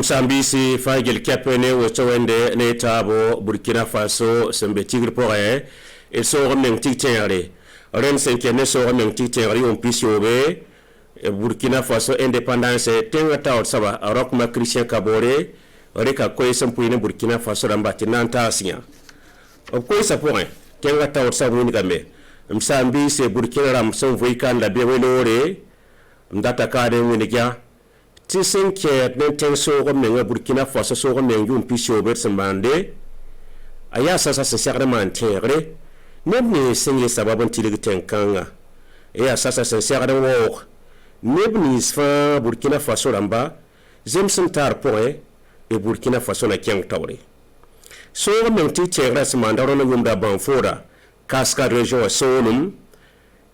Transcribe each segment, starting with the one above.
Msambisi fagil kapene woto wende ne tabo Burkina Faso sembe tigre pore et so men titere ren senke ne so men titere on pisiobe Burkina Faso indépendance tenga taw saba arok ma Christian Kabore reka ko sempuine Burkina Faso rambati nanta sinya o ko sa point tenga taw saba ni gambe Msambisi Burkina ram son voikan la bewelore mdata kade woni ja ti senke ne ten so ko men Burkina Faso so ko men yum pisiobe sembande aya sasa se serre mantere nebni senye sababon tiligten kanga aya sasa se serre wo nebni sfa Burkina Faso ramba zemsen tar point e Burkina Faso na kyang tawre so men ti tigre semandaro no yumda banfora kaska region sonum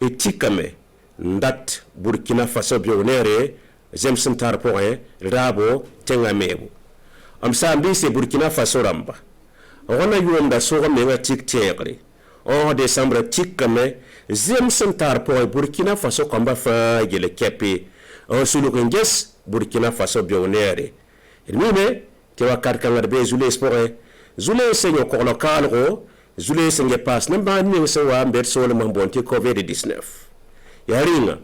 e tikame ndat Burkina Faso bionere zemsen tar point rabo tenga mebu am Msambisi Burkina Faso ramba ona yumda so men tik tigre en décembre tikame zemsen tar point Burkina Faso komba fa gele kepi on sulukenges Burkina Faso bionere mime te wakar kangar be zule spore zule senyo ko local ro zule senge pass namba ni se wa mbet so le mbonti covid-19 yaringa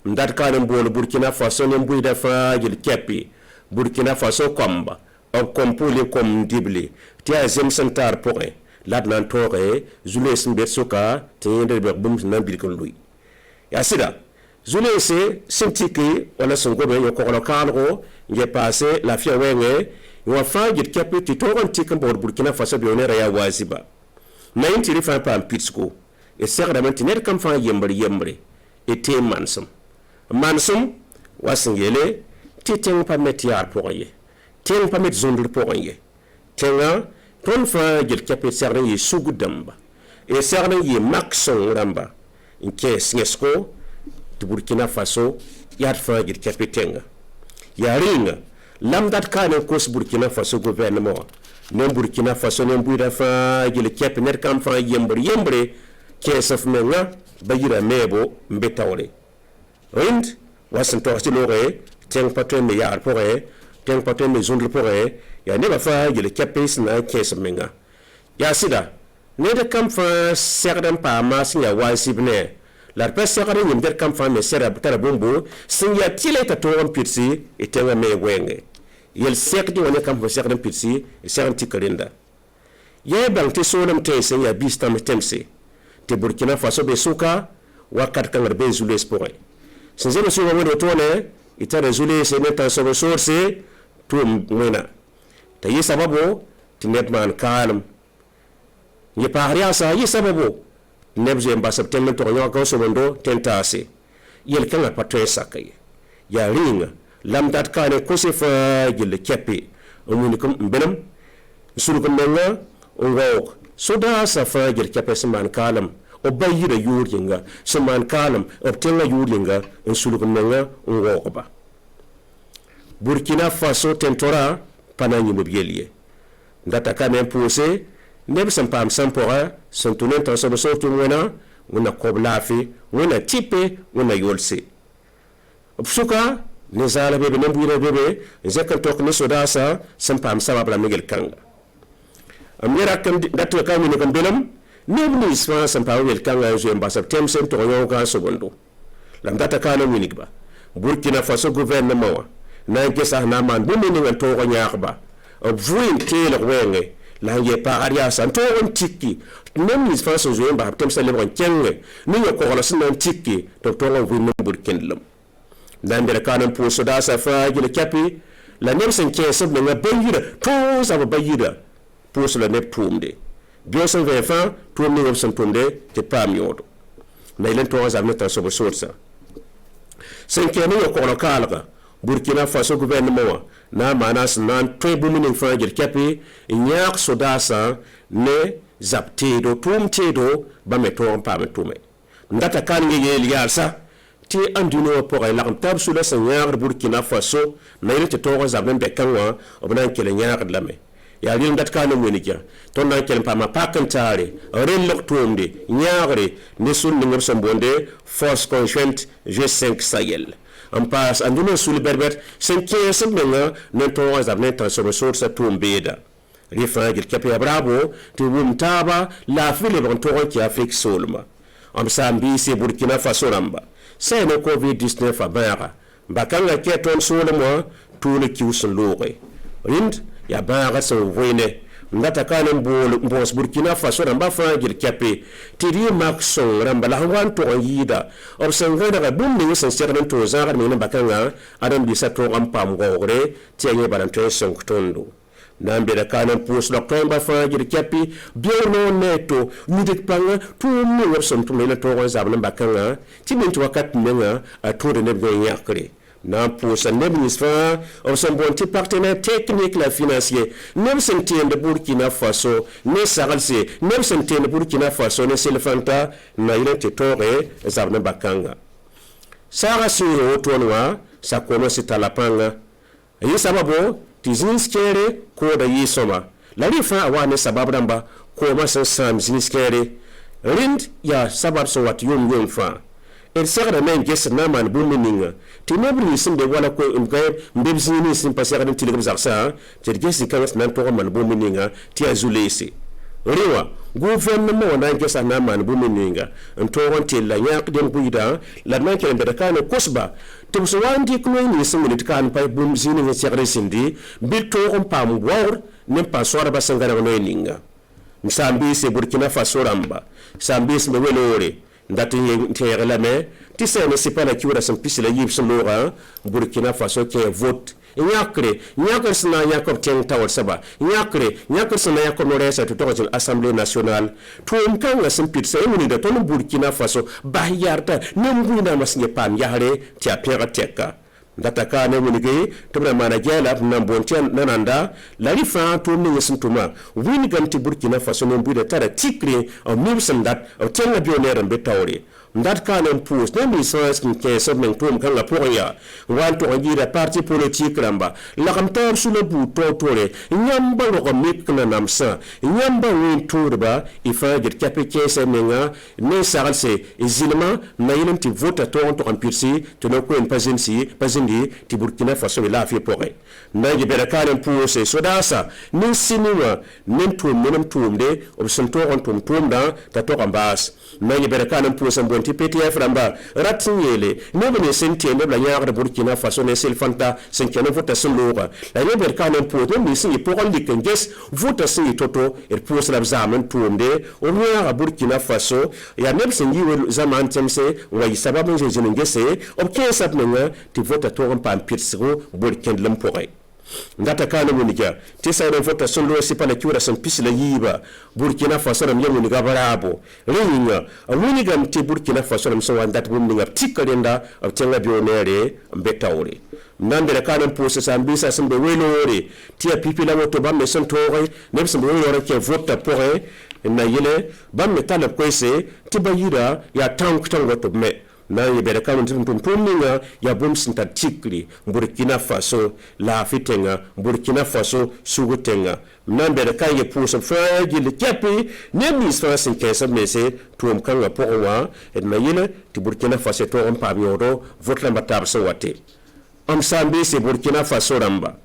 ndat kanam bol Burkina Faso ne mbuida fa gele kepi Burkina Faso komba on kompuli kom dibli te zemsen tar point lad nan tore zule simbet soka te yende be bum nan bilkon lui ya sida zule se sentiki wala songo be yoko local ro nge passé la fia wenge wa fa git kapi ti toron tikan bor Burkina Faso bionera ya waziba na inti rifa pa pitsko e serra man tiner kam fa yembre e te mansum wasingele ti ten pa metiar pour ye ten pa met zondre pour ye tenga ton fa gil kapi serra yi sugudamba e serra yi maxon ramba in kes ngesko de Burkina Faso yat fa gil kapi tenga yaringa lamdat kane kos Burkina Faso gouvernement non Burkina Faso non buida fa gil kapi ner kam fa yembre kesaf menga bayira mebo mbetawle rind wasan torti lore teng patron me yar pore teng patron me zondre pore ya ne ba fa gil kapi sna kesaf menga ya sida ne de kam fa serdan pa mas ya wasibne la pesera ni der kam fa me sera tara bombo sin ya tile ta toron pitsi e tenga me wenge yel sekdi woni kam fa serdan pitsi e seran tikarinda ye bang te sonam te sen ya bistam temse te Burkina Faso be suka wakat kan be zule sport sin zelo so woni tone ita zule se meta so source tum wena te yi sababu tinet man kalm ye paria sa yi sababu nebje mba september to nyo ko so bondo tentase yel kanga patwe sakay ya ringa lamdat kane ko se fa gel kepi omuni kom benam suru ko menga ngo soda sa fa gel kepi seman kalam o bayira yuringa seman kalam obtenga yuringa en suru ko menga ngo ko ba Burkina Faso tentora pananyi mobilie ndata kame pose neb san pam sampora san tunen tan so so tumena wona koblafi wona tipe wona yolse obsuka ne zala bebe ne buira bebe zekan tok ne sodasa san pam sama bla miguel kanga amira kam datu kam ni kam belam neb ni sfa san pam miguel kanga je mbasa temsen to yo ka sobondo lam data kana winigba Burkina Faso gouvernement wa na gesa na man bu ni ngal to ko nyaakba obvuin tele wenge la ye paria santo on tiki nem ni fa so zo mba tem celebre kenge ni yo ko la sinan tiki to to on vin Burkina lam dan der kanan po so da sa fa gile kapi la nem sen ke sab nga bayira to sa bayira po so la ne tumde bio so ve fa to ni won sen tumde te pam yodo na ilen to za meta so sorsa sen ke ni yo ko la kala Burkina Faso gouvernement na manas nan trebu minin fangel kapi nyak sodasa ne zaptedo tumtedo ba meto pa metume ndata kan nge yalsa ti anduno pour la tab sous la seigneur Burkina Faso na ile to zabnen be kanwa obnan kele nyak lame ya rin dat kan woni ja ton nan kele pa ma pakantare ren loktumde nyaare ne sun ni ngam bonde force conjointe G5 Sahel en paas anduna sul berbet sen kiyes menga ne to azab ne tan so so sa tumbeda rifa gil kapi bravo ti wum taba la fili bon to ki Afrique solma am sambi se Burkina Faso ramba c'est le covid-19 abara bakanga ke ton solmo tout le ki usun lore rind ya bara so voine ndata kanen mbos Burkina Faso ramba fa gil kapi ti ri makson ramba la wan to yida or sanga daga bumni sen sernen to zara men bakanga adam bi sa to am pam gore ti ngi baranto son tondo nambe da kanan pus doktor ba fa gir kapi biono neto nidik panga tu mi werson tu mena to zabna bakanga ti min to wakat menga a to de ne go yakre na pus ne ministre of son bon ti partenaire technique la financier nem sentien de Burkina Faso ne sagalse nem sentien de Burkina Faso ne selfanta na ile te tore zabna bakanga sara suro tonwa sa kono sitalapanga yi sababu tizinskere ko da yi soma lalifa awane sababu namba ko masan sam zinskere rind ya sabab so wat yum fa el segre men ges na man bu mininga ti nebri sim de wala ko ngay mbebzini sim passer den telegram zarsa ti ges kan nan to man bu mininga ti azulesi riwa gouvernement na ges na man bu mininga to wonte la nyak den buida la nan ken de kan kosba to so wandi ko ni sim ni kan pay bu zini ni segre sindi bil to on pam wor nem pa so ba sangara no ninga msambi se Burkina Faso ramba sambi se welore ndati ntere la me ti se ne sipa la kiura sam pisila yib lora Burkina Faso ke vote nyakre sna yakob ten tawar saba nyakre sna yakob no resa to tojo Assemblée nationale to mkanga sam pitsa ni da ton Burkina Faso ba yarta nembu na masnge pam yahare ti apera teka ndata ka ne munige to bra mana jela nan bonchen nananda la rifa to ne sintuma wini ganti Burkina Faso no bude tara tikri o mimsam dat o tenga bioner be tawre ndat ka ne pus ne mi sans kin ke so men tum kan la poya wanto ngira parti politique ramba la kam tar su le bu to tore nyamba ro mik na namsa nyamba win turba ifa gir kapike se menga ne saralse izilma na yelenti vota to on to ampirsi to no ko en pazinsi ti Burkina Faso la fi pore na ji berakalen puse so dasa nin sinima nin tum menam tumde o santo on tum da ta to ambas na ji berakalen puse bonti PTF ramba ratinele ne bene senti ne bla yaar de Burkina Faso ne sel fanta senkene vota sunlora la ne berakalen puse ne si poron dikenges vota si toto er puse la zaman tumde o yaar Burkina Faso ya ne sengi zaman temse wa sababu je ngese o kesap menga ti vota to on pam pirsiro Burkina Lamporay ngata kana muniga ti sa vota sunlo si pala kiura san pisla yiba Burkina Faso ram yamu ni gabarabo ringa muniga mti Burkina Faso ram so wandat bum ni tikalenda tenga bionere mbetawre nandere kana posa sambisa sambe welore ti a pipila moto bamme son tore nem sambe welore ke vota pore na yele bamme tala kwese ti bayira ya tank tango to me na yebere kanu tumtumninga ya bomsinta tikli Burkina Faso la fitenga Burkina Faso sugutenga nambere kaye pusa faji le kapi ne ministre sin kesa mese tum kanga powa et mayele ti Burkina Faso to on pa miodo votre mbatab so wate am sambe se Burkina Faso ramba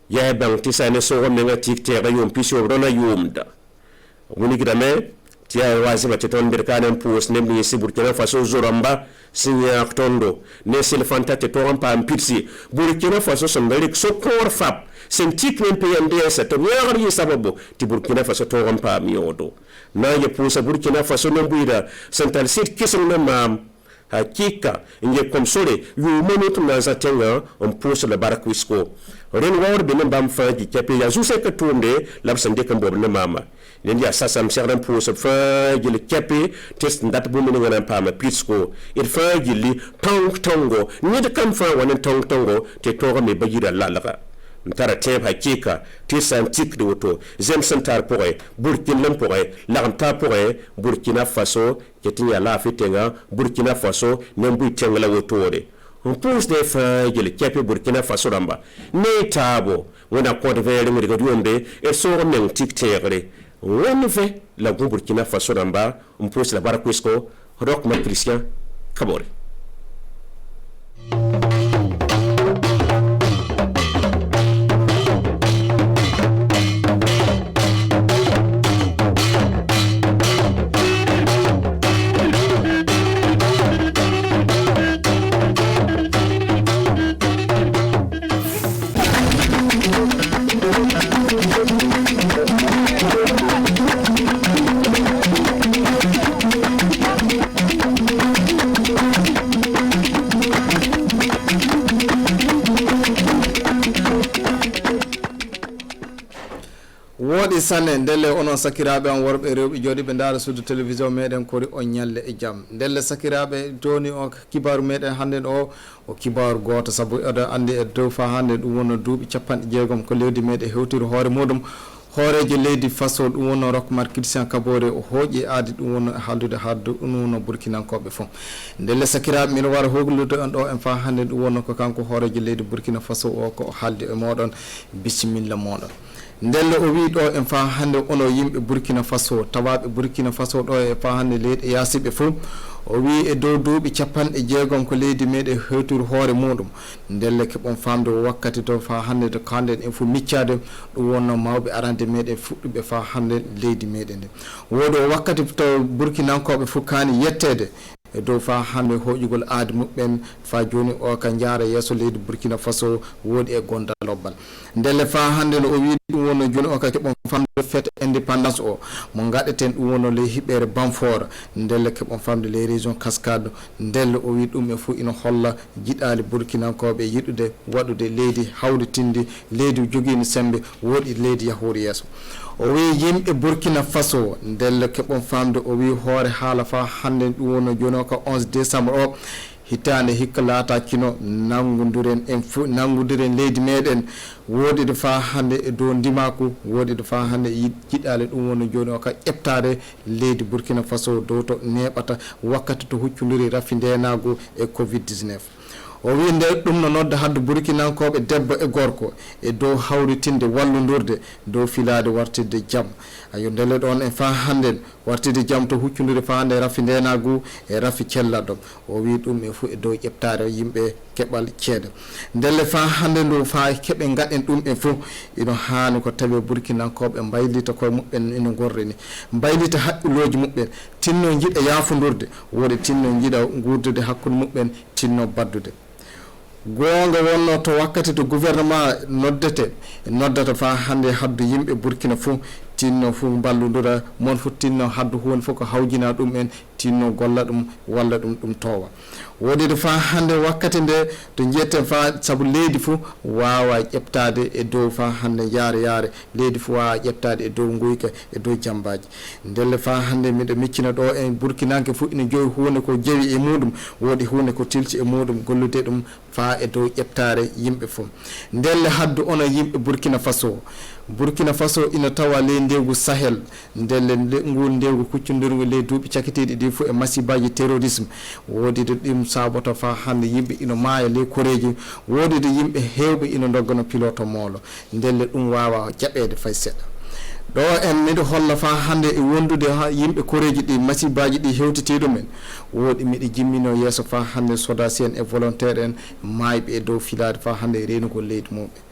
ya bang ti sa ne so menga tikte ga yom pisio rona yumda woni gidame tia wazi mateton berkanen pus nemni si Burkina Faso zoramba sinya tondo ne silfanta te toramba ampitsi Burkina Faso sondalik sokor fap sentik men PNDS to yari sababu ti Burkina Faso toramba miodo na ye pusa Burkina Faso nembuida sental sit kisan na mam hakika inge komsore yu monotu na zatenga on pusa la barakwisko ren wawr benen bam faji kepe ya juse ka tonde labsande kan bob na mama len ya sasam serdan pusa faji le kepe test ndat bu men ngana pama pisko il faji li tongo ni de kam fa wonen tongo te toga me bagira lalaga ntara teb hakika ti santik de woto zem santar pore Burkina Lamporay lagta pore Burkina Faso ketinya la fitenga Burkina Faso nembu tenga la wotore on pose des feuilles le kepe Burkina Faso ramba ne tabo wona ko de vere mi de yombe e so men tiktere woni fe la Burkina Faso ramba on pose la barakwisko rock ma Christian Kabore woodi sanne ndelle onon sakiraaɓe an worɓe rewɓe jooɗi ɓe ndaara suudu télévision meɗen kori on ñalle e jaam ndelle sakiraaɓe joni o kibaru meɗen hannde o kibaru goto saabu oɗo andi e dow fa hannde ɗum wonno duuɓi 60 ko leydi meɗen hewtiri hoore muɗum hoorejo leydi façon ɗum wonno Rohmar Christian Kabore o hooƴi aadi ɗum wonno haaldude ɗum wonno burkinankoɓe fof ndelle sakiraɓe min wara hoglude on ɗo en fa hannde ɗum wonno ko kanko hoorejo leydi Burkina Faso o ko haaldi e moɗon bisimilla moɗon ndelle o wi ɗo en fa hannde ono yimɓe Burkina Faso tawaɓe Burkina Faso ɗo e fa hannde leydi yasiɓe fof o wi e dow duuɓi 60 ko leydi meɗen hewtiri hoore muɗum ndelle keɓon famde wakkati to fa hannde to kanden en fof miccade ɗum wonno mawɓe arande meɗen fuɗɗuɓe fa hannde leydi meɗen ndi woodi o wakkati to burkinankoɓe fof kani yettede e dow fa hannde hoƴugol aadi muɓɓen fa joni o ka jaara yesso leydi Burkina Faso woodi e gondal lobbal ndelle fa hannde no o wi ɗum wonno joni o ka keɓon famde fête indépendance o mo gaɗeten ɗum wonno ley hiɓɓere Bamfora ndelle keɓon famde les région cascade ndelle o wi ɗum e fof ina holla jiɗali burkinankoɓe yiɗude waɗude leydi hawritindi leydi joguini sembe woɗi leydi yahoori yesso o wi yimɓe Burkina Faso ndelle keɓon famde o wi hoore haala fa hannde ɗum wonno joni o ka 11 décembre o hitande hikka laata kino nangudiren en fof nangudiren leydi meɗen woodi de fa hannde e dow ndimaku woodi de fa hannde jiɗale ɗum wonno joni o ka ƴeɓtade leydi Burkina Faso dow to neɓata wakkati to huccudiri raffi ndenago e Covid-19 o wi nde ɗum no nodda hadde burkinankoɓe debbo e gorko e dow hawritinde wallodurde dow filade wartirde jaam ayo ndele ɗon en fa hannde wartirde jaam to huccudiri fa hannde raffi ndenagu e raffi cellaɗo o wi ɗum e fof e dow ƴeɓtare yimɓe keɓal ceede ndelle fa hannde ndu fa keɓe gaɗen ɗum e fof ino haani ko tawi burkinankoɓe mbaylita koye muɓɓen ina gorre ni mbaylita haqqiloji muɓɓen tinno jiiɗa yafodurde woɗe tinno jiiɗa gurdude hakkude muɓɓen tinno baddude gonga wonno to wakkati to gouvernement noddata fa hannde haddu yimɓe Burkina fof tinno fof ballodira mon fof tinno haddu hunde fof ko hawjina ɗum en tinno golla ɗum walla ɗum towa wodide fa hannde wakkati nde to jetten fa saabu leydi fof wawa ƴeɓtade e dow fa hannde yaare leydi fof wawa ƴeɓtade e dow guyka e dow jambaji ndelle fa hannde miɗo miccina ɗo en burkinanke fof ina joyi hunde ko jeewi e muɗum woodi hunde ko tilti e muɗum gollude ɗum fa e dow ƴeɓtare yimɓe fof ndelle haddu ono yimɓe Burkina Faso ina tawa ley ndewgu Sahel ndelle ngu ndewgu kuccodirgu ley duuɓi cakitiɗi ɗi fof e masibaji terrorisme woodide ɗum saboto fa hannde yimɓe ina maaya ley koreji woodide yimɓe hewɓe ina doggano pilote moolo ndelle ɗum wawa jaɓede fay seeɗa ɗo en miɗo holla fa hannde e wondude yimɓe koreji ɗi masibaji ɗi hewtitiɗumen woɗi miɗo jimmino yesso fa hannde sodaci en e volontaire en mayɓe e dow filade fa hannde renugol leydi muɓe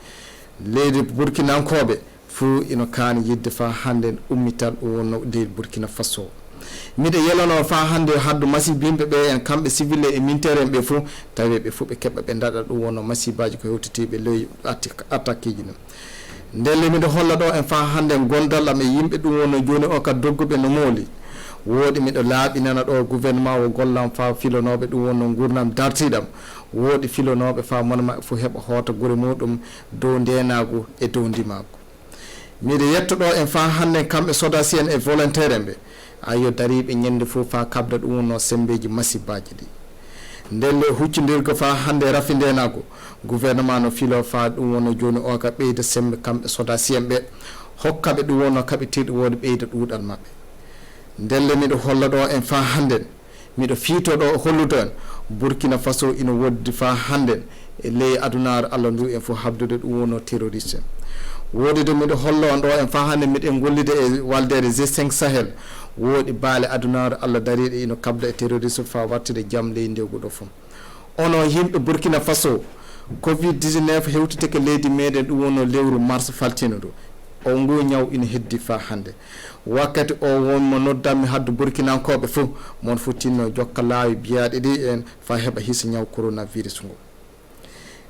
leydi burkinankoɓe fuu ino kaani yidde fa hannde ummital ɗum wonno leydi Burkina Faso miɗo yelono fa hannde haddu masibimɓe ɓe en kamɓe civil e militaire en ɓe fof tawi ɓe fof ɓe keɓa ɓe daɗa ɗum wonno masibaji ko hewtitiɓe ley attaque ji ɗum ndelle miɗo holla ɗo en fa hannde gondal am e yimɓe ɗum wonno joni o ka dogguɓe no mooli woodi miɗo laaɓinana ɗo gouvernement o gollam fa filonoɓe ɗum wonno gurnam dartiɗam woodi filonoɓe fa mona maɓɓe fof heɓa hoota guure muɗum dow ndenagu e dow ndimagu miɗo yetto ɗo en fa hannde kamɓe sodaci en e volontaire en ɓe ayo dariɓe ñande fof fa kabda ɗum wonno sembeji masibaji ɗi ndelle huccodirgo fa hannde raffi ndenagu gouvernement no filo fa ɗum wonno joni o ka ɓeyda sembe kamɓe sodaci en ɓe hokkaɓe ɗum wonno kaɓetirɗe woodi ɓeyda ɗuɗal maɓɓe ndelle miɗo holla ɗo en fa hannde miɗo fiito ɗo hollude en Burkina Faso ina woddi fa hannde e ley adunaru Allah ndu en fof habdude ɗum wonno terroriste woodide miɗo holla on ɗo en fa hannde miɗen gollide e waldere G5 Sahel woodi baale adunaru Allah dariɗe ino kabda e terroriste fa wartide jaam ley ndewgu ɗo fof ono yimɓe Burkina Faso Covid-19 hewtiteke leydi meɗen ɗum wonno lewru mars faltino ɗo o ngu ñaw ina heddi fa hannde wakkati o wonmo noddanmi haddu burkinankoɓe fof mon fof tinno jokka laawi biyaɗe ɗi en fa heɓa hisa ñaw coronavirus ngu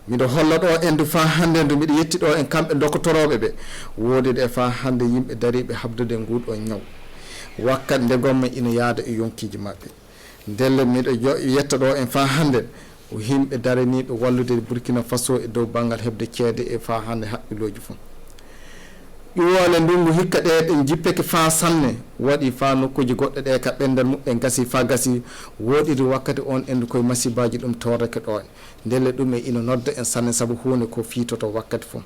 miɗo holla ɗo endu fa hannde ndu miɗo yetti ɗo en kamɓe dokotoroɓe ɓe woodide e fa hannde yimɓe dariɓe habdude nguɗo ñaw wakkati nde gomma ina yaada e yonkiji maɓɓe ndelle miɗo yetta ɗo en fa hannde o yimɓe daraniɓe wallude Burkina Faso e dow banggal heɓde ceede e fa hannde haqqiloji fof iwole ndungu hikka ɗe ɗe jippeke fa sanne waɗi fa nokkuji goɗɗe ɗe ka ɓendal muɓɓe gasi fa gasi woɗiri wakkati on endu koye masibaji ɗum torreke ɗo ndelle ɗum e ina nodda en sanne saabu hunde ko fiitoto wakkati fof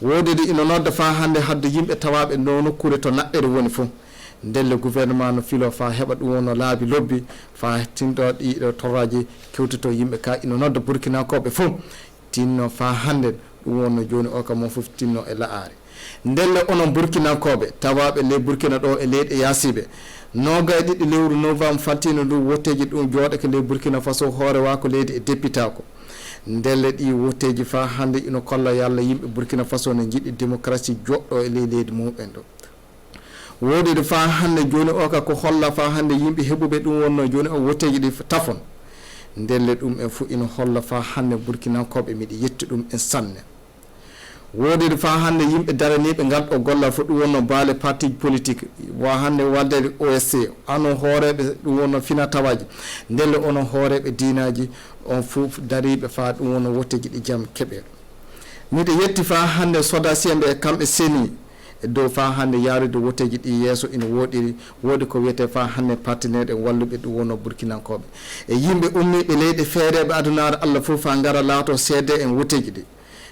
wodidi ina nodda fa hande hadde yimɓe tawaɓe no nokkure to naɗɗere woni fof ndelle gouvernement no filo fa heɓa ɗum wonno laabi lobbi fa tinɗo ɗiɗo torraji kewtito yimɓe ka ina nodda burkinakoɓe fof tinno fa hande ɗum wonno joni o ka mon fof tinno e la'ari ndelle onon burkinakoɓe tawaɓe le burkina ɗo e leyɗe yasiɓe nogay ɗiɗi lewru novembre faltino ndu wotteji ɗum jooɗake le burkina faso hoore wa ko leydi e déppitako ndelle ɗi wotteji fa hande ino kolla yalla yimɓe burkina faso ne jiɗi démocratie joɗɗo e ley leydi mumen ɗo wodide fa hande joni o ka ko holla fa hande yimɓe heɓuɓe ɗum wonno joni o wotteji ɗi tafon ndelle ɗum en fu ino holla fa hande burkinakoɓe miɗi yetti ɗum en sanne wodide fa hande yimɓe daraniɓe ganɗo gollal fo ɗum wonno baale parti politique wa hande waldede OSC anon hooreɓe ɗum wonno fina tawaji ndelle onon hooreɓe dinaji on fof dariɓe fa ɗum wonno wotteji ɗi jaam keɓe miɗe yetti fa hande soda siemɓe e kamɓe seni e dow fa hande yarude wotteji ɗi yesso ina woɗiri woodi ko wiyete fa hande partenaire en walluɓe ɗum wonno burkinankoɓe e yimɓe ummiɓe leyɗe feereɓe adunare Allah fof fa gara laato seede en wotteji ɗi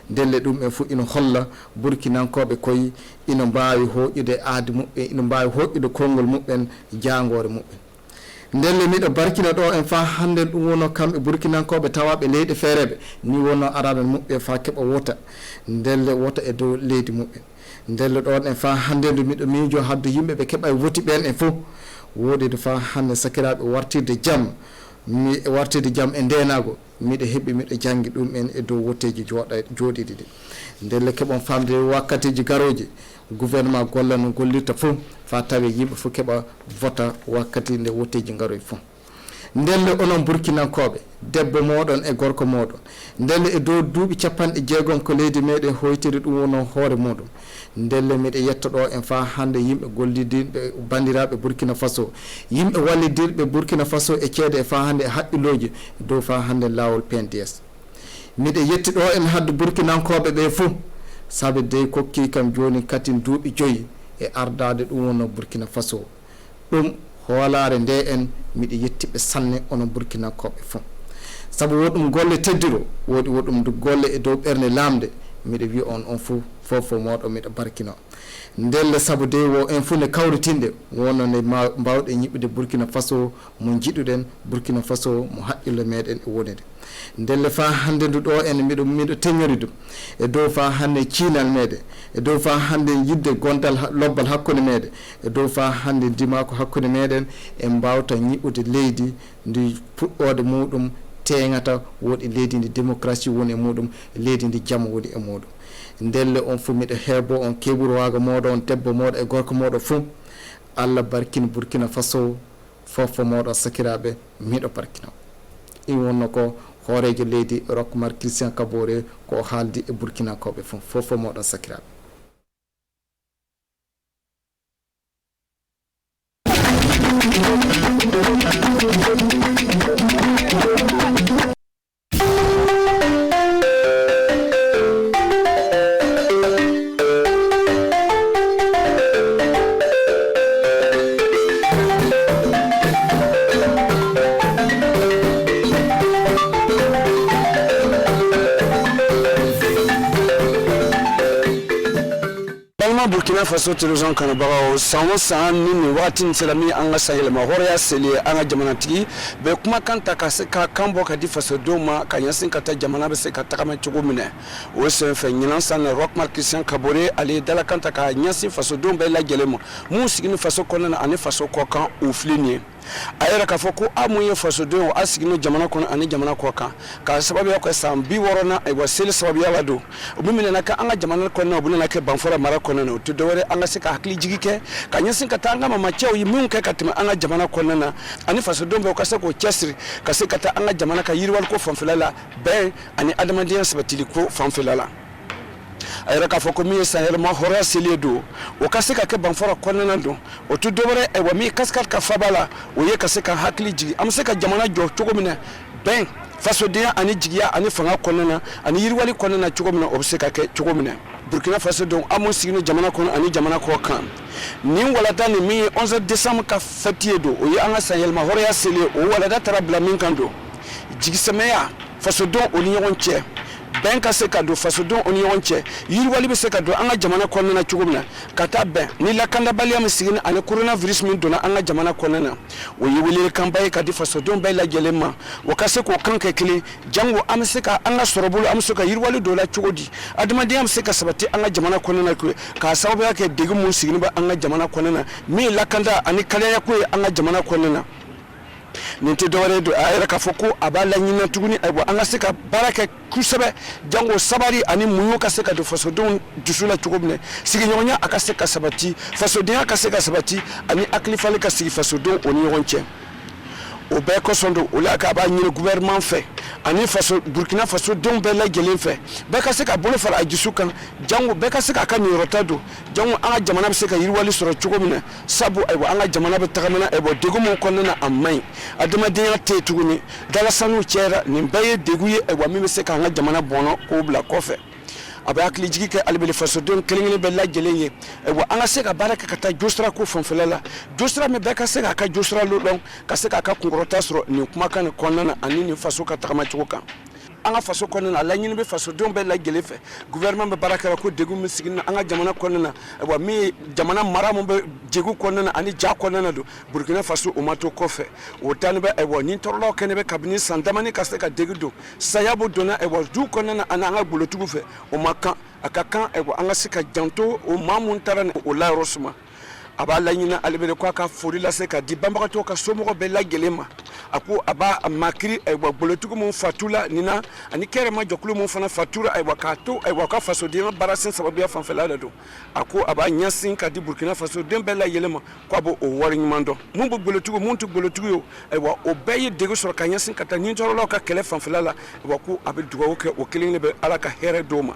ndelle ɗum en fof ina holla burkinankoɓe koye ina mbawi hoƴude aadi muɓɓe ina mbawi hoƴude konngol muɓɓen jangore muɓɓen ndelle miɗo barkina ɗo en fa hande ɗum wonno kamɓe burkinankoɓe tawaɓe leyɗe feereɓe ni wonno araɓe muɓɓe fa keɓa wota ndelle wota e dow leydi muɓɓen ndelle ɗon en fa hande ndu miɗo miijo hadde yimɓeɓe keɓa woti ɓen en fof wodide fa hande sakiraɓe wartirde jaam mi wartirde jaam e ndenago miɗo heeɓi miɗo janggi ɗum en e dow wotteji jooɗiɗi ɗi ndelle keɓon famde wakkatiji garoji gouvernement golla no gollirta fof fa tawi yimɓe fof keɓa vota wakkati nde wotteji garoy fof ndelle onon burkinankoɓe debbo moɗon e gorko moɗon ndelle e dow duuɓi 60 ko leydi meɗen hoytiri ɗum wonno hoore muɗum ndelle miɗe yetta ɗo en fa hande yimɓe gollidirɓe bandiraɓe burkina faso yimɓe wallidirɓe burkina faso e ceede e fa hande e haqqiloji dow fa hande lawol PNDS miɗe yetti ɗo en hadde burkinankoɓe ɓe fof saabi dey kokki kam joni kati duuɓi 5 e ardade ɗum wonno burkina faso ɗum hoolare nde en miɗe yettiɓe sanne onon burkinakoɓe fof saabu woɗɗum golle teddiro woɗi woɗɗum golle e dow ɓerde lamde miɗe wiya on fof moɗo miɗo barkino ndelle saabu de wo en fof ne kawritinɗe wonno nde mbawɗe ñiɓɓude burkina faso mo jiɗuɗen burkina faso mo haqqille meɗen e wonede ndelle fa hande ndu ɗo en miɗo teñori ɗum e dow fa hande ciinal meɗen e dow fa hande yidde gondal lobbal hakkude meɗen e dow fa hande dimako hakkude meɗen en mbawta ñiɓɓude leydi ndi puɗɗode muɗum teŋata woɗi leydi ndi démocratie woni e muɗum leydi ndi jaam woni e muɗum ndelle on fof miɗo heebo on keɓurowaga moɗo on debbo moɗo e gorko moɗo fof Allah barkina burkina faso fofo moɗo sakiraɓe miɗo barkina ɗum wonno ko hoorejo leydi Roch-Marc Christian Kaboré ko haaldi e burkinakoɓe fof fofo moɗo sakiraɓe Burkina Faso television kanabagaw san ni watin selami anga sayelma horeya sele anga jamana tigi be kuma kanta ka se ka kambo ka di faso doma ka yasin ka ta jamana be se ka takama chugo mine o se fe nyinan san Roch-Marc Christian Kaboré ali dala kanta ka yasin faso dom be la gelemo mu sigini faso konna ani faso ko kan o flinie ayera ka foko amuye faso do o asigino jamana kono ani jamana ko ka sababu ya ko sambi worona e wasele sababu ya wado o mimina naka anga jamana kono o na ke banfora mara kono no to dore anga se ka hakli jigike ka nyasin ka tanga mama cheo yimun ka katima anga jamana kono na ani faso do be ko se ko chesri ka se kata anga jamana ka yirwal ko fanfilala be ani adamadiyan sabatili ko fanfilala ayra ka foko mi sayel ma hora seledo o kasika ke banfora konnana do o to dobare e wa mi kaskat ka fabala o ye kasika hakli jigi am se ka jamana jo chogomina ben faso dia ani jigiya ani fanga konnana ani yirwali konnana chogomina o se ka ke chogomina Burkina Faso don amu sigino jamana kono ani jamana ko kan nin walada ni mi 11 décembre ka fatiye do o yi anga sahel ma hore ya sele o walada tara blamin kan do jigisemeya faso don o ni yon che ben ka se ka do faso don o ni yon che yiri wali be se ka do anga jamana kono na chugumna kata ben ni la kanda baliya mi sigino ani coronavirus min do na anga jamana kono na o yi wili kambaye ka di faso don bay la gelema o ka se ko kan ke kili jango am se ka anga sorobulu am se ka yiri wali do la chugodi adama de am se ka sabati anga jamana kono na ka sababu yake degu mun sigino ba anga jamana kono na mi la kanda ani kale ya ko anga jamana kono na ninte dore do ayra ka foko abala nyina tuguni aybo anga seka baraka kusebe jango sabari ani muyo ka seka do faso don dusula tugubne sigi nyonya aka seka sabati faso dia ka seka sabati ani aklifale ka sigi faso don oni ronche o be ko sondo o la ka ba nyine gouvernement fait ani faso Burkina Faso don be la gelen fait be ka seka bolo fara ajisukan jango be ka seka ka ni rotado jango anga jamana be seka yirwali soro chugumne sabu aybo anga jamana be tagamana aybo degu mon konnana amai adama de te tuguni dala sanu chera ni baye deguye aybo mi be seka anga jamana bono ko bla kofe aba akli jigi ke albele faso don kelingini be la gelenye aybo anga seka baraka kata jostra ko fonfelala jostra me be ka seka ka jostra lo don ka seka ka kungorota soro ni kuma kan konnana ani ni faso ka tagama chuka anga faso konnana la nyini be faso don be la gelefe gouvernement be baraka ko degu misigina anga jamana konnana wa mi jamana maramu be jegu konnana ani ja konnana do Burkina Faso o mato kofe o tani be wa ni torlo kene be kabini sandamani kaseka degu do sayabo dona wa du konnana ana anga bolotugu fe o makan akakan wa anga sika janto o mamun tarane o la rosma aba la nyina alibele kwa ka fori la seka di bamba to ka somo be la gelema ako aba makiri ay wa bolotugo mon fatula nina ani kere ma jokulu mon fana fatura ay wa kato ay wa ka faso di barasin sababu ya fanfela do ako aba nyasin ka di Burkina Faso dem be la yelema kwa bo o wori nyimando mun bo bolotugo mun tu bolotugo yo ay wa o beye dego so ka nyasin ka ta nyintoro lo ka kele fanfela la wa ko abe duwa ke o kelin be alaka here doma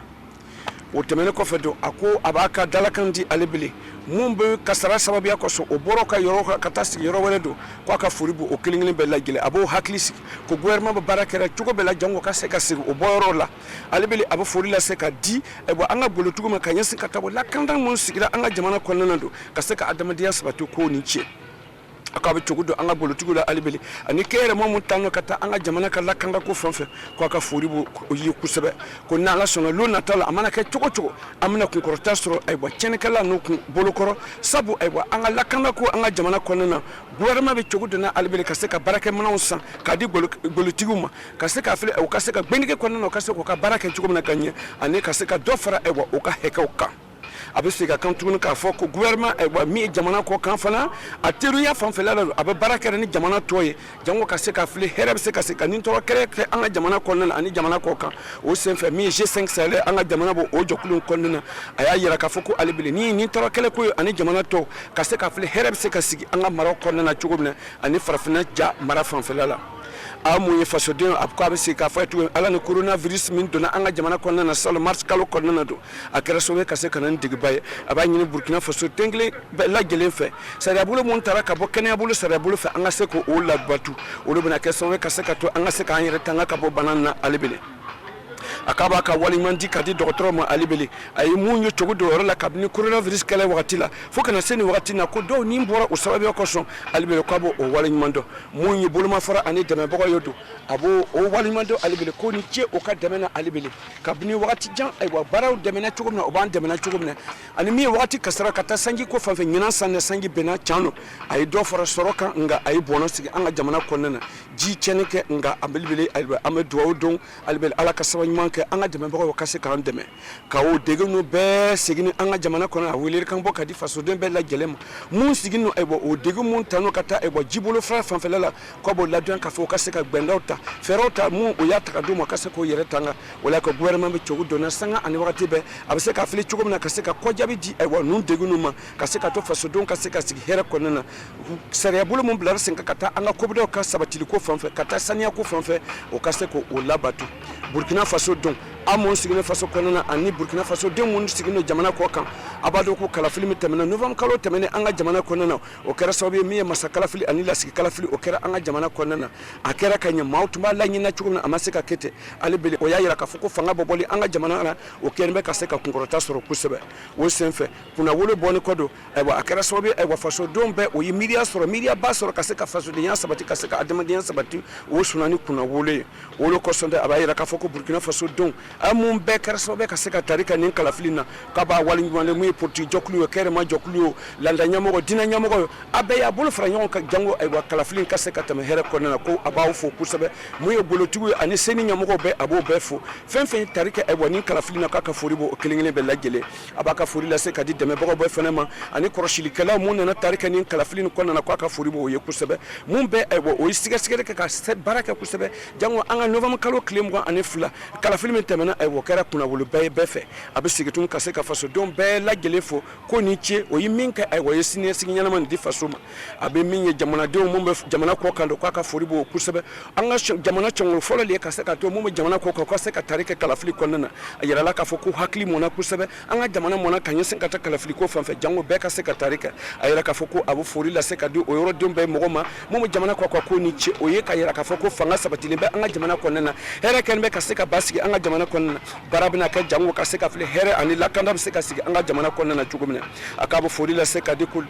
o temene ko fedo ako abaka dalakandi alibili mumbe kasara sababu ya koso oboroka yoroka katasi yoro weledo kwa ka furibu o kilingini bella gile abo haklisi ko gouvernement ba barakera tuko bella jango ka seka siru oboro la alibili abo furila seka di ebo anga bolotugo makanya sika tabo la kanda mon sigira anga jamana konnando ka seka adama dia sabatu ko ni che akabe chugudo anga bolotugo la alibili ani kere mo mutano kata anga jamana kala kanga ko fonfe ko ka furibu yi kusebe ko na la sono lo natala amana ke chugo amana ko kortastro ay bo chene kala no ko bolokoro sabu ay bo anga la kanga ko anga jamana ko nana gouvernement be chugudo na alibili ka seka baraka mana unsa ka di bolotugo ma ka seka fele o ka seka benike ko nana ka seka ko ka baraka chugo na kanye ani ka seka dofara ay bo o ka heka o ka abisika kan tunu ka fo ko gouvernement e wa mi jamana ko kan fana ateru ya fanfela la abe baraka ni jamana toye jango ka se ka fle hereb se ka nin to kere ke anga jamana ko nan ani jamana ko kan o sen fe mi G5 sale anga jamana bo o jokulun ko nan aya yira ka fo ko alibili ni to kele ko ani jamana to ka se ka fle hereb se ka sigi anga maro ko nan chugubna ani farafina ja mara fanfela la amu ye faso den apko abisi ka fatu ala ni coronavirus min dona anga jamana ko nan sal mars kalo ko nan do akere so we ka se kanan digbaye aba nyini Burkina Faso tengle la gelen fe sara bulu mon tara ka bo kenya bulu sara bulu fe anga se ko o la batu o lo bana ke so we ka se ka to anga se ka anyere tanga ka bo banana alibele akaba ka wali mandi kadi docteur ma alibele ay munyo chogo do la kabini coronavirus kala wakati la foka na seni wakati na ko do ni mbora o sababu ko son alibele ko bo o wali mando munyo boluma fara ani deme bako yodo abo o wali mando alibele ko ni che o ka deme na alibele kabini wakati jan ay wa baraw deme na chogo na o ban deme na chogo na ani mi wakati kasara kata sangi ko fa nyina sanne sangi bena chano ay do fara soroka nga ay bono sigi anga jamana ko nana ji cheneke nga alibele amedo don alibele ala kasawa manke anga deme bako kase kan deme ka o dege no be sigini anga jamana ko na welir kan boka di faso den be la gelema mun sigini no ebo o dege mun tano kata ebo jibolo fra fanfelala ko bo ladwan ka fo kase ka gbendauta ferota mun o yata ka do mo kase ko yere tanga wala ko gouvernement be chogu dona sanga ani wakati be abse ka fili chogu na kase ka ko jabi di ebo nun dege no ma kase ka to faso don kase ka sigi here ko nana sere bulu mun blar senka kata anga ko bido ka sabatili ko fanfe kata sania ko fanfe o kase ko o labatu Burkina Faso don amon sigine faso konana ani Burkina Faso de mun sigine jamana ko kan abado ko kalafili mi temena novembre kalo temene anga jamana konana o kera sobe mi masa kalafili ani la sigi kalafili o kera anga jamana konana akera kanya mautuma la nyina chukuna amaseka kete ale bele o yayira ka fuko fanga boboli anga jamana na o kerbe ka seka kunkorota soro kusebe wo senfe kuna wole boni kodo ewa akera sobe ewa faso dombe o yimiria soro miria basoro ka seka faso de sabati ka seka adama de sabati wo sunani kuna wole wolo kosonde abayira ka fuko Burkina Faso don amum be kera sobe ka seka tarika nin kalafili na ka ba wali ngwande mu porti joklu kere ma joklu landa nyamo dina nyamo abeya bolo franyon ka jango ewa kalafili ka seka tame here konana ko abawo fo kusebe mu ye bolo tugu ani seni nyamo be abo be fo fenfen tarika ewa nin kalafili na ka foribo o kelingene be lagele abaka fori la seka di deme bogo be fenema ani koroshili kala mun na tarika nin kalafili konana ka foribo o ye kusebe mun be ewa o siga siga ka set baraka kusebe jango anga novembre kalo klemgo ani fula kalafili men temena ewa kera kuna bolo be fe abisigetun ka seka faso don be lagele fo ko ni che o yiminka ewa yesine siginyana man di faso ma abe minye jamana de mun be jamana ko kando ka foribo kusebe anga jamana chongol folo le ka seka to mun jamana ko seka tarika kalafili konana ayira la ka fo ko hakli mona kusebe anga jamana mona kanye sen kata kalafili ko fanfe jango be ka seka tarika ayira ka fo ko abu fori la seka do o yoro dombe mogoma mun jamana ko ni che o ye ka ayira ka fo ko fanga sabatile be anga jamana konana here ken be ka seka basigi anga jamana konana barabina ka jango ka seka fili here ani la kanda seka sigi anga jamana konana chugumina akabo fori la seka de ko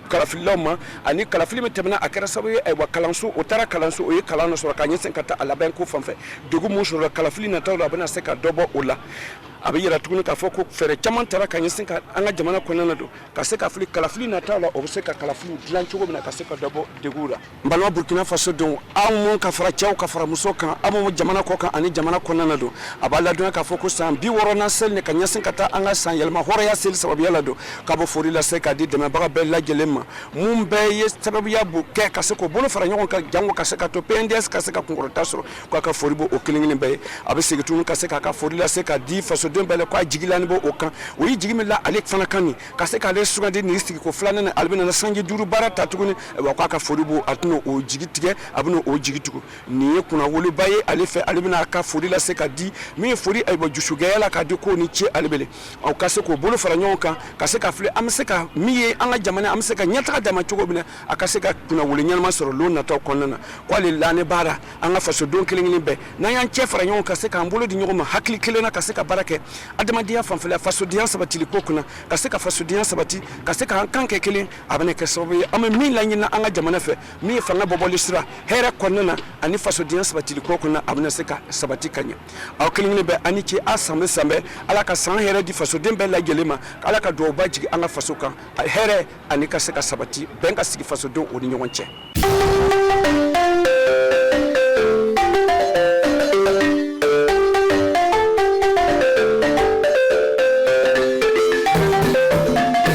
kalafiloma ani kalafili metemna akara sabaye ay wa kalansu otara kalansu o ye kalano so ka nyen kata alaben ko fanfe dugu muso kalafili na tawla bana seka dobo ola abiyira tukuni ka foko fere chaman tara ka nyen ka anga jamana konana do ka seka fili kalafili na tawla o seka kalafili dilan chugo bina ka seka dobo degura mbalo Burkina Faso don amon ka fara chaw ka fara muso kan amon jamana ko kan ani jamana konana do abala do ka foko san bi worona sel ne ka nyen kata anga san yelma hore ya sel sababu yala do ka bo fori la seka di de baga bella lema mumbe ye sababu ya buke kaseko bolo fara nyon ka jango kaseka to PNDS kaseka kunkorota soro kwa ka foribo o kilingini be abese gitu kaseka ka forila seka di faso dembele kwa jigilani bo okan o yi jigimela alek fana kani kaseka le sugande ni stiki ko flana na albina na sangi duru barata tukuni wa kwa ka foribo atuno o jigitige abuno o jigituko ni kuna wole baye alefe albina ka forila seka di mi fori ay bo jusugayala ka di ko ni che albele o kaseko bolo fara nyon ka kaseka fle amseka miye anga jamana amseka nyata da ma chugo bina akaseka kuna wole nyalma soro lo na to konana kwale lane bara anga faso don kilingini be na yan chefra nyon kaseka mbolo di nyoma hakli kilena kaseka barake adama dia fanfela faso dia sabati likokuna kaseka faso dia sabati kaseka hankanke kilin abane kesobe ama mi lanyina anga jamana fe mi fanga boboli sira hera konana ani faso dia sabati likokuna abane seka sabati kanya aw kilingini be ani che asambe sambe alaka san hera di faso dembe la gelema alaka do baji anga faso kan here ani kaseka sabati benga sigi faso do oni nyonche